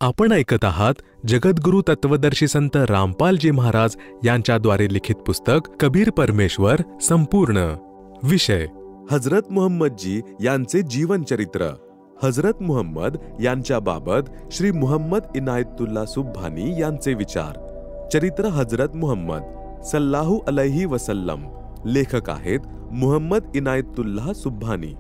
आपण ऐकत आहात जगद्गुरु तत्वदर्शी संत रामपालजी महाराज यांच्याद्वारे लिखित पुस्तक कबीर परमेश्वर संपूर्ण. विषय हजरत मुहम्मदजी यांचे जीवनचरित्र. हजरत मुहम्मद यांच्याबाबत श्री मुहम्मद इनायतुल्ला सुब्हानी यांचे विचार. चरित्र हजरत मुहम्मद सल्लाहु अलैहि वसल्लम. लेखक आहेत मुहम्मद इनायतुल्ला सुब्हानी.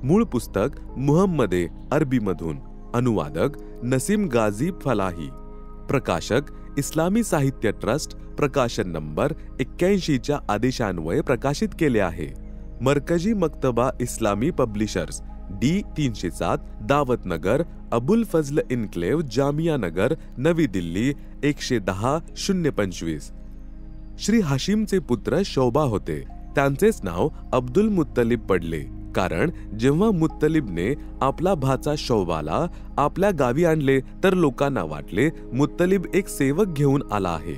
मूळ पुस्तक मुहम्मदे अरबीमधून. अनुवादक नसीम गाझी फलाही. प्रकाशक इस्लामी साहित्य ट्रस्ट. प्रकाशन नंबर 81 च्या आदेशान्वये प्रकाशित केले आहे. मरकजी मक्तबा इस्लामी पब्लिशर्स, D307, दावत नगर, अबुल फजल इन्क्लेव, जामिया नगर, नवी दिल्ली 110-025. श्री हाशिमचे पुत्र शोभा होते. त्यांचेच नाव अब्दुल मुत्तलिब पडले, कारण जेव्हा मुत्तलिबने आपला भाचा शोभाला आपल्या गावी आणले तर लोकांना वाटले मुत्तलिब एक सेवक घेऊन आला आहे,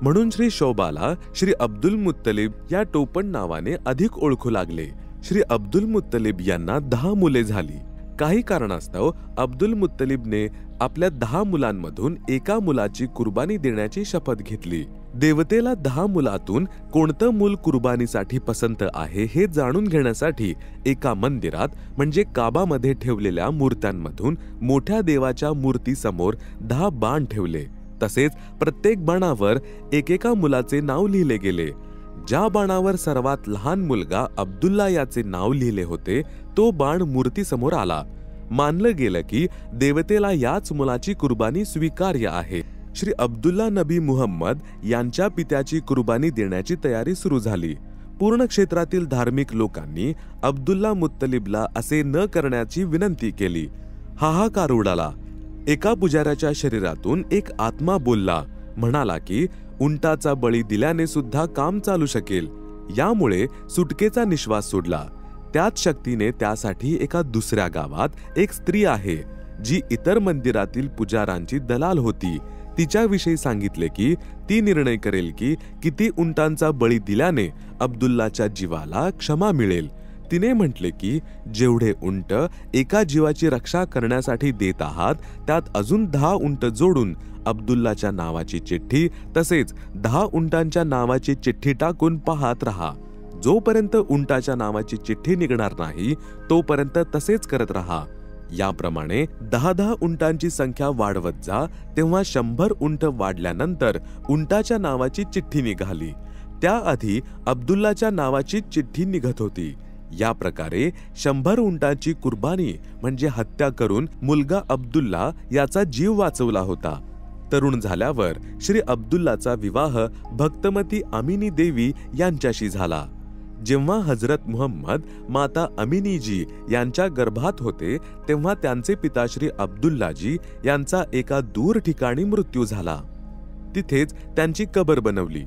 म्हणून श्री शोभाला श्री अब्दुल मुत्तलिब या टोपण नावाने अधिक ओळखू लागले. श्री अब्दुल मुत्तलिब यांना 10 मुले झाली. काही कारणास्तव अब्दुल मुत्तलिबने आपल्या 10 मुलांमधून एका मुलाची कुर्बानी देण्याची शपथ घेतली. देवतेला 10 मुलातून कोणतं मूल कुर्बानीसाठी पसंत आहे हे जाणून घेण्यासाठी एका मंदिरात म्हणजे काबामध्ये ठेवलेल्या मूर्त्यांमधून मोठ्या देवाच्या मूर्तीसमोर 10 बाण ठेवले. तसेच प्रत्येक बाणावर एकेका मुलाचे नाव लिहिले गेले. ज्या बाणावर सर्वात लहान मुलगा अब्दुल्ला याचे नाव लिहिले होते तो बाण मूर्तीसमोर आला. मानलं गेलं की देवतेला याच मुलाची कुर्बानी स्वीकार्य आहे. श्री अब्दुल्ला नबी मुहम्मद यांच्या पित्याची कुर्बानी देण्याची तयारी सुरू झाली. पूर्ण क्षेत्रातील धार्मिक लोकांनी अब्दुल्ला मुत्तलिबला असे न करण्याची विनंती केली. हाहाकार उडाला. एका पुजाऱ्याच्या शरीरातून एक आत्मा बोलला, म्हणाला की उंटाचा बळी दिल्याने सुद्धा काम चालू शकेल. यामुळे सुटकेचा निश्वास सोडला. त्याच शक्तीने त्यासाठी एका दुसऱ्या गावात एक स्त्री आहे जी इतर मंदिरातील पुजारांची दलाल होती. तिच्याविषयी सांगितले की ती निर्णय करेल की किती उंटांचा बळी दिल्याने अब्दुल्लाच्या जीवाला क्षमा मिळेल. तिने म्हटले की जेवढे उंट एका जीवाची रक्षा करण्यासाठी देत आहात त्यात अजून 10 उंट जोडून अब्दुल्लाच्या नावाची चिठ्ठी तसेच 10 उंटांच्या नावाची चिठ्ठी टाकून पाहत राहा. जोपर्यंत उंटाच्या नावाची चिठ्ठी निघणार नाही तोपर्यंत तसेच करत राहा. याप्रमाणे 10 उंटांची संख्या वाढवत जा. तेव्हा 100 उंट वाढल्यानंतर उंटाच्या नावाची चिठ्ठी निघाली. त्याआधी अब्दुल्लाच्या नावाची चिठ्ठी निघत होती. या प्रकारे 100 उंटांची कुर्बानी म्हणजे हत्या करून मुलगा अब्दुल्ला याचा जीव वाचवला होता. तरुण झाल्यावर श्री अब्दुल्लाचा विवाह भक्तमती अमिनी देवी यांच्याशी झाला. जेव्हा हजरत मुहम्मद माता अमिनीजी यांच्या गर्भात होते तेव्हा त्यांचे पिता श्री अब्दुल्लाजी यांचा एका दूर ठिकाणी मृत्यू झाला. तिथेच त्यांची कबर बनवली.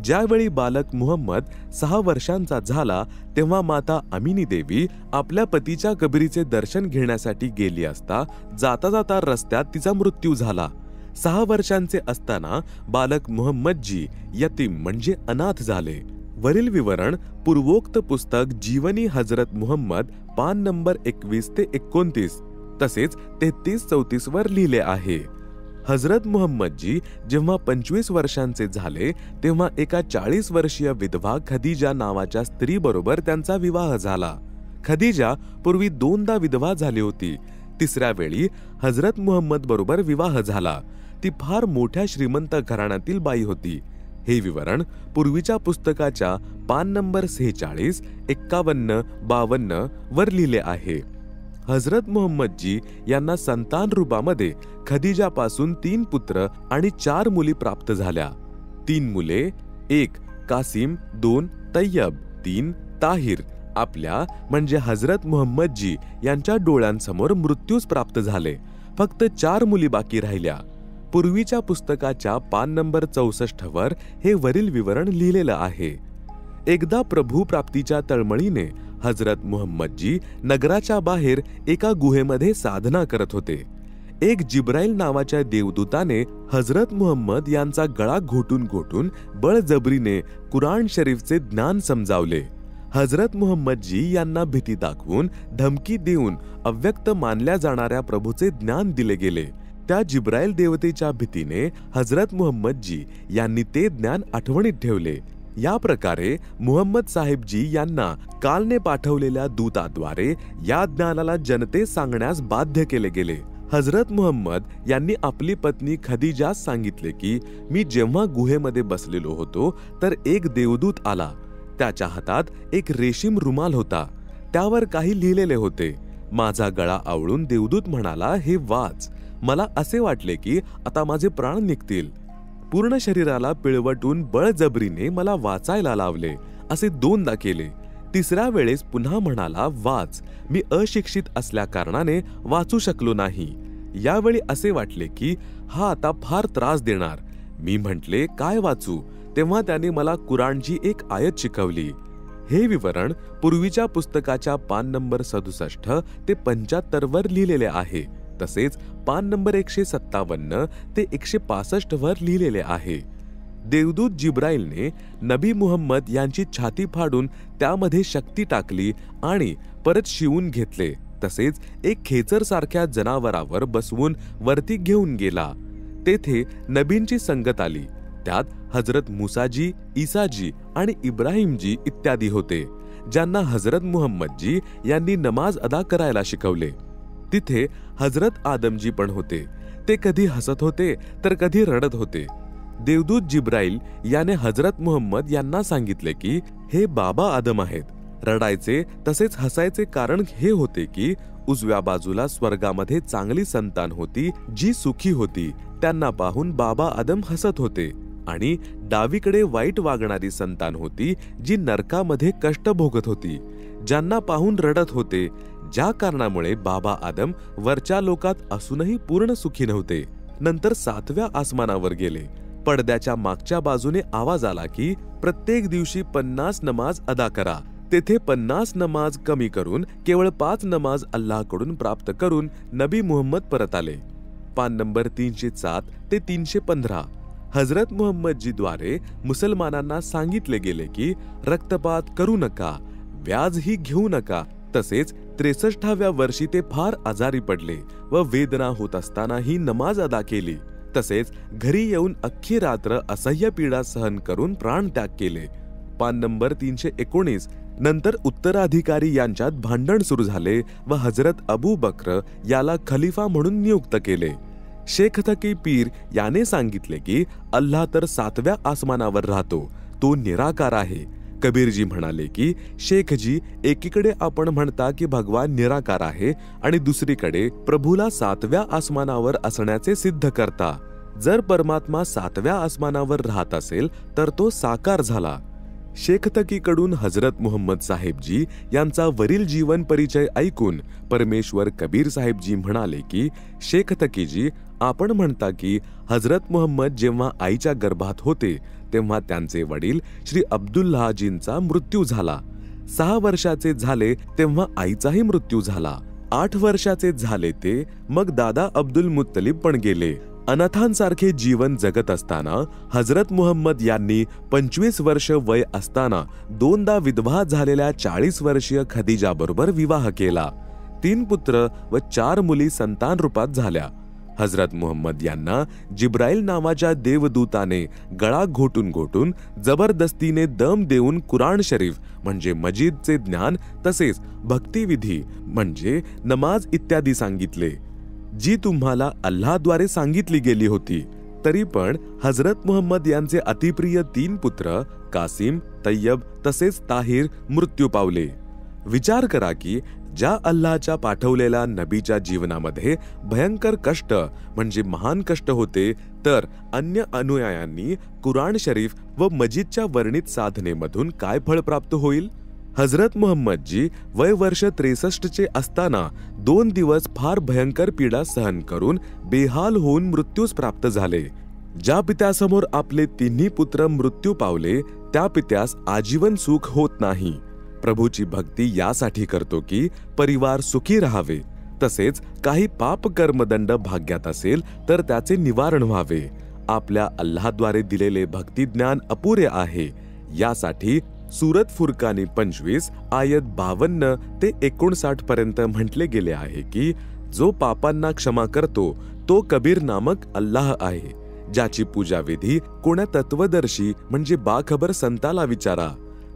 ज्यावेळी बालक मुहम्मद 6 वर्षांचा झाला तेव्हा माता अमिनी देवी आपल्या पतीच्या कबरीचे दर्शन घेण्यासाठी गेली असता जाता जाता रस्त्यात तिचा मृत्यू झाला. 6 वर्षांचे असताना बालक मुहम्मदजी यतीम म्हणजे अनाथ झाले. वरील विवरण पूर्वोक्त पुस्तक जीवनी हजरत मुहम्मद पान नंबर 21 ते 29 तसेच 33-34 वर लिहिले आहे. हजरत मुहम्मदजी जेव्हा 25 वर्षांचे झाले तेव्हा एका 40 वर्षीय विधवा खदीजा नावाच्या स्त्रीबरोबर त्यांचा विवाह झाला. खदीजा पूर्वी 2दा विधवा झाली होती. तिसऱ्या वेळी हजरत मुहम्मद बरोबर विवाह झाला. ती फार मोठ्या श्रीमंत घराण्यातील बाई होती. हे विवरण पूर्वीच्या पुस्तकाच्या पान नंबर 46, 51, 52 वर लिहिले आहे. हजरत मुहम्मदजी यांना संतान रूपामध्ये खदीजापासून 3 पुत्र आणि 4 मुली प्राप्त झाल्या. 3 मुले, 1 कासिम, 2 तय्यब, 3 ताहिर आपल्या म्हणजे हजरत मुहम्मदजी यांच्या डोळ्यांसमोर मृत्यूस प्राप्त झाले. फक्त 4 मुली बाकी राहिल्या. पूर्वीच्या पुस्तकाच्या पान नंबर 64 वर हे वरील विवरण लिहिलेलं आहे. एकदा प्रभू प्राप्तीच्या तळमळीने हजरत मुहम्मदजी नगराच्या बाहेर एका गुहेमध्ये साधना करत होते. एक जिब्राईल नावाच्या देवदूताने हजरत मुहम्मद यांचा गळा घोटून घोटून बळजबरीने कुराण शरीफचे ज्ञान समजावले. हजरत मुहम्मदजी यांना भीती दाखवून धमकी देऊन अव्यक्त मानल्या जाणाऱ्या प्रभूचे ज्ञान दिले गेले. त्या जिब्राईल देवतेच्या भीतीने हजरत मुहम्मदजी यांनी ते ज्ञान आठवणीत ठेवले। या प्रकारे मुहम्मद साहेबजी यांना कालने पाठवलेल्या दूताद्वारे या ज्ञानाला जनतेस सांगण्यास बाध्य केले गेले। हजरत मुहम्मद यांनी आपली पत्नी खदीजास सांगितले की मी जेव्हा गुहेमध्ये बसलेलो होतो तर एक देवदूत आला। त्याच्या हातात एक रेशीम रुमाल होता, त्यावर काही लिहिलेले होते। माझा गळा आवळून देवदूत म्हणाला, हे वाच। मला असे वाटले की आता माझे प्राण निघतील। पूर्ण शरीराला पिळवटून बळजबरीने मला वाचायला लावले। असे 2दा केले। तिसऱ्या वेळेस पुन्हा म्हणाला, वाच। मी अशिक्षित असल्या कारणाने वाचू शकलो नाही। यावेळी असे वाटले की हा आता फार त्रास देणार। मी म्हटले, काय वाचू? तेव्हा त्याने मला कुराणची एक आयत शिकवली। हे विवरण पूर्वीच्या पुस्तकाच्या पान नंबर 67 ते 75 वर लिहिलेले आहे। तसेच पान नंबर 157 ते 165 वर लिहिलेले आहे। देवदूत जिब्राईलने नबी मुहम्मद यांची छाती फाडून त्यामध्ये शक्ती टाकली आणि परत शिवून घेतले। तसेच एक खेचर सारख्या जनावरावर बसवून वरती घेऊन गेला। तेथे नबींची संगत आली। त्यात हजरत मुसाजी, ईसाजी आणि इब्राहिमजी इत्यादी होते, ज्यांना हजरत मुहम्मदजी यांनी नमाज अदा करायला शिकवले। तिथे हजरत आदमजी पण होते। ते कधी हसत होते तर कधी रडत होते। देवदूत जिब्राईल याने हजरत मुहम्मद यांना सांगितले की हे बाबा आदम आहेत। रडायचे तसेच हसायचे कारण हे होते की उजव्या बाजूला स्वर्गामध्ये चांगली संतान होती जी सुखी होती, त्यांना पाहून बाबा आदम हसत होते। आणि डावीकडे वाईट वागणारी संतान होती जी नरकामध्ये कष्ट भोगत होती, ज्यांना पाहून रडत होते। ज्या कारणामुळे बाबा आदम वरच्या लोकात असूनही पूर्ण सुखी नव्हते। नंतर 7व्या आसमानावर गेले। पडद्याच्या मागच्या बाजूने आवाज आला की प्रत्येक दिवशी 50 नमाज अदा करा। तेथे 50 नमाज कमी करून केवळ 5 नमाज अल्लाहकडून प्राप्त करून नबी मुहम्मद परत आले। पान नंबर 307 ते 315 हजरत मुहम्मदजी द्वारे मुसलमानांना सांगितले गेले की रक्तपात करू नका, व्याजही घेऊ नका। तसेच 63व्या वर्षी ते फार आजारी पडले व वेदना होत असतानाही नमाज अदा केली। तसेच घरी येऊन अख्खी रात्र असह्य पीडा सहन करून प्राणत्याग केले। पान नंबर 319 नंतर उत्तराधिकारी यांच्यात भांडण सुरू झाले व हजरत अबू बक्र याला खलिफा म्हणून नियुक्त केले। शेख तकी पीर याने सांगितले की अल्लाह तर 7व्या आसमानावर राहतो, तो निराकार आहे। कबीरजी म्हणाले की शेखजी, एकीकडे आपण म्हणता की भगवान निराकार आहे आणि दुसरीकडे प्रभूला 7व्या आसमानावर असण्याचे सिद्ध करता। जर परमात्मा 7व्या आसमानावर राहत असेल तर तो साकार झाला। शेख तकीकडून हजरत मुहम्मद साहेबजी यांचा वरील जीवन परिचय ऐकून परमेश्वर कबीर साहेबजी म्हणाले की शेख तकीजी, आपण म्हणता की हजरत मुहम्मद जेव्हा आईच्या गर्भात होते तेव्हा त्यांचे वडील श्री अब्दुल्लाहजींचा मृत्यू झाला। 6 वर्षाचे झाले तेव्हा आईचाही मृत्यू झाला। 8 वर्षाचे झाले ते मग दादा अब्दुल मुत्तलिब पण गेले। अनाथांसारखे जीवन जगत असताना हजरत मुहम्मद यांनी 25 वर्ष वय असताना 2दा विधवा झालेल्या 40 वर्षीय खदीजा बरोबर विवाह केला। 3 पुत्र व 4 मुली संतान रूपात झाल्या। हजरत मुहम्मद यांना जिब्राईल नावाच्या देवदूताने गळा घोटून घोटून जबरदस्तीने दम देऊन कुराण शरीफ म्हणजे मजीदचे ज्ञान तसेच भक्तिविधी म्हणजे नमाज इत्यादी सांगितले, जी तुम्हाला अल्लाहद्वारे सांगितली गेली होती। तरी पण हजरत मुहम्मद यांचे अतिप्रिय 3 पुत्र कासिम, तय्यब तसेच ताहिर मृत्यू पावले। विचार करा की ज्या अल्लाहच्या पाठवलेल्या नबीच्या जीवनामध्ये भयंकर कष्ट म्हणजे महान कष्ट होते, तर अन्य अनुयायांनी कुराण शरीफ व मजीदच्या वर्णित साधनेमधून काय फळ प्राप्त होईल? हजरत मुहम्मदजी वय वर्ष 63 असताना 2 दिवस फार भयंकर पीडा सहन करून बेहाल होऊन मृत्यूस प्राप्त झाले। ज्या पित्यासमोर आपले 3 पुत्र मृत्यू पावले त्या पित्यास आजीवन सुख होत नाही। प्रभूची भक्ती यासाठी करतो की परिवार सुखी राहावे, तसेच काही पाप कर्मदंड भाग्यात असेल तर त्याचे निवारण व्हावे। आपल्या अल्लाहद्वारे दिलेले भक्ती ज्ञान अपुरे आहे, यासाठी सूरत फुरकानी 25 आयत 52 ते 59 पर्यंत म्हटले गेले आहे की जो पापांना क्षमा करतो तो कबीर नामक अल्लाह आहे, ज्याची पूजा विधी कोण्या तत्वदर्शी म्हणजे बाखबर संताला विचारा.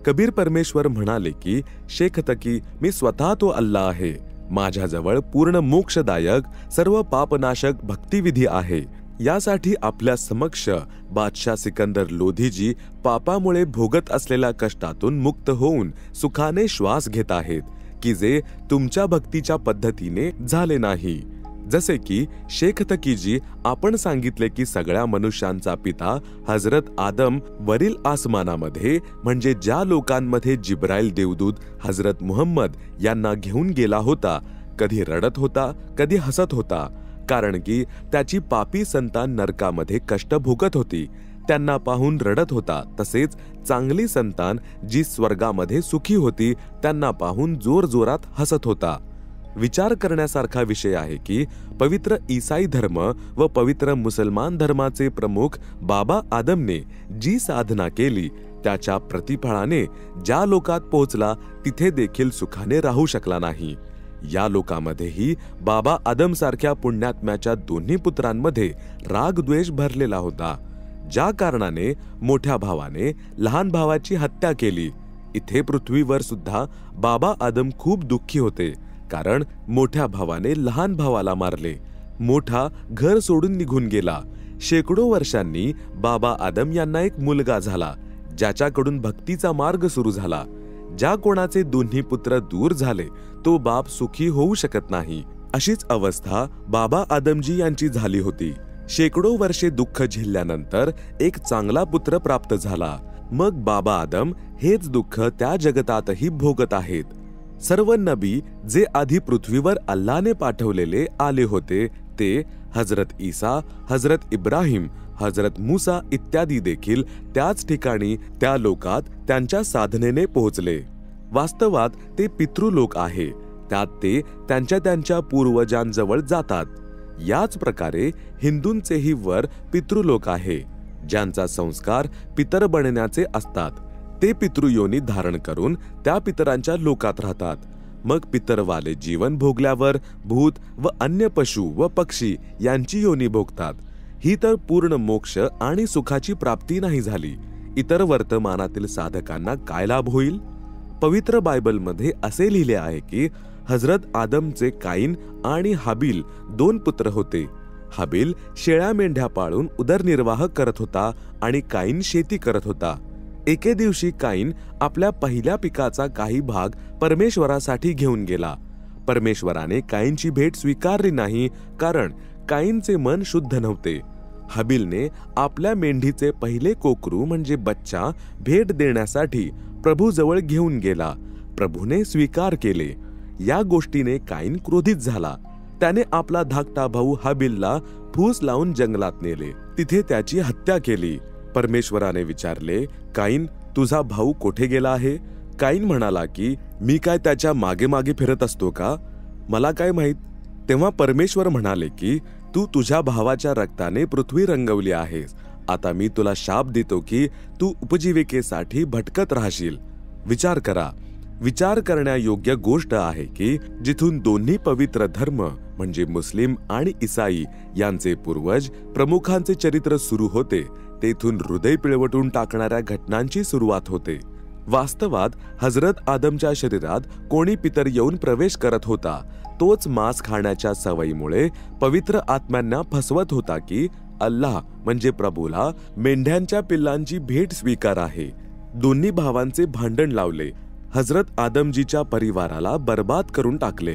कबीर परमेश्वर म्हणाले की शेख तकी मी स्वतः तो अल्लाह आहे. माझ्याजवळ पूर्ण मोक्षदायक सर्व पापनाशक भक्तिविधी आहे. यासाठी आपल्या समक्ष बादशाह सिकंदर लोधीजी पापामुळे भोगत असलेल्या कष्टातून मुक्त होऊन सुखाने श्वास घेत आहेत, की जे तुमच्या भक्तीच्या पद्धतीने झाले नाही. जसे की शेख तकीजी आपण सांगितले की सगळ्या मनुष्यांचा पिता हजरत आदम वरील आसमानामध्ये म्हणजे ज्या लोकांमध्ये जिब्राईल देवदूत हजरत मुहम्मद यांना घेऊन गेला होता, कधी रडत होता कधी हसत होता, कारण की त्याची पापी संतान नरकामध्ये कष्ट भोगत होती, त्यांना पाहून रडत होता. तसेच चांगली संतान जी स्वर्गामध्ये सुखी होती त्यांना पाहून जोरजोरात हसत होता. विचार करण्यासारखा विषय आहे की पवित्र ईसाई धर्म व पवित्र मुसलमान धर्माचे प्रमुख बाबा आदमने जी साधना केली त्याच्या प्रतिफळाने ज्या लोकात पोहोचला तिथे देखील सुखाने राहू शकला नाही. या लोकांमध्येही बाबा आदम सारख्या पुण्यात्म्याच्या दोन्ही पुत्रांमध्ये राग द्वेष भरलेला होता, ज्या कारणाने मोठ्या भावाने लहान भावाची हत्या केली. इथे पृथ्वीवर सुद्धा बाबा आदम खूप दुःखी होते, कारण मोठ्या भावाने लहान भावाला मारले. मोठा घर सोडून निघून गेला. शेकडो वर्षांनी बाबा आदम यांना एक मुलगा झाला, ज्याच्याकडून भक्तीचा मार्ग सुरू झाला. ज्या कोणाचे दोन्ही पुत्र दूर झाले तो बाप सुखी होऊ शकत नाही. अशीच अवस्था बाबा आदमजी यांची झाली होती. शेकडो वर्षे दुःख झेलल्यानंतर एक चांगला पुत्र प्राप्त झाला. मग बाबा आदम हेच दुःख त्या जगतातही भोगत आहेत. सर्व नबी जे आधी पृथ्वीवर अल्लाने पाठवलेले आले होते ते हजरत ईसा, हजरत इब्राहिम, हजरत मूसा इत्यादी देखील त्याच ठिकाणी त्या लोकात त्यांच्या साधनेने पोहोचले. वास्तवात ते पितृलोक आहे, त्यात ते त्यांच्या पूर्वजांजवळ जातात. याच प्रकारे हिंदूंचेही वर पितृलोक आहे, ज्यांचा संस्कार पितर बनण्याचे असतात. ते पितृयोनी धारण करून त्या पितरांच्या लोकात राहतात. मग पितरवाले जीवन भोगल्यावर भूत व अन्य पशु व पक्षी यांची योनी भोगतात. ही तर पूर्ण मोक्ष आणि सुखाची प्राप्ती नाही झाली. इतर वर्तमानातील साधकांना काय लाभ होईल? पवित्र बायबलमध्ये असे लिहिले आहे की हजरत आदमचे काईन आणि हाबिल 2 पुत्र होते. हाबिल शेळ्या मेंढ्या पाळून उदरनिर्वाह करत होता आणि काईन शेती करत होता. एके दिवशी काईन आपल्या पहिल्या पिकाचा काही भाग परमेश्वरासाठी घेऊन गेला. परमेश्वराने काईनची भेट स्वीकारली नाही, कारण काईनचे मन शुद्ध नव्हते. हाबिलने आपल्या मेंढीचे पहिले कोकरू म्हणजे बच्चा भेट देण्यासाठी प्रभूजवळ घेऊन गेला. प्रभूने स्वीकार केले. या गोष्टीने काईन क्रोधित झाला. त्याने आपला धाकटा भाऊ हाबिलला फूस लावून जंगलात नेले. तिथे त्याची हत्या केली. परमेश्वराने विचारले, काईन, तुझा भाऊ कोठे गेला आहे? काईन म्हणाला की मी काय त्याच्या मागे मागे फिरत असतो का? मला काय माहित. तेव्हा परमेश्वर म्हणाले की तू तुझ्या भावाच्या रक्ताने पृथ्वी रंगवली आहेस. आता मी तुला शाप देतो की तू उपजीविकेसाठी भटकत राहशील. विचार करा. विचार करण्यायोग्य गोष्ट आहे की जिथून दोन्ही पवित्र धर्म म्हणजे मुस्लिम आणि ईसाई यांचे पूर्वज प्रमुखांचे चरित्र सुरू होते, तेथून हृदय पिळवटून टाकणाऱ्या घटनांची सुरुवात होते. वास्तवात हजरत आदमच्या शरीरात कोणी पितर येऊन प्रवेश करत होता. तोच मांस खाण्याच्या सवयीमुळे पवित्र आत्म्यांना फसवत होता की अल्लाह म्हणजे प्रभूला मेंढ्यांच्या पिल्लांची भेट स्वीकार आहे. दोन्ही भावांचे भांडण लावले. हजरत आदमजीच्या परिवाराला बर्बाद करून टाकले.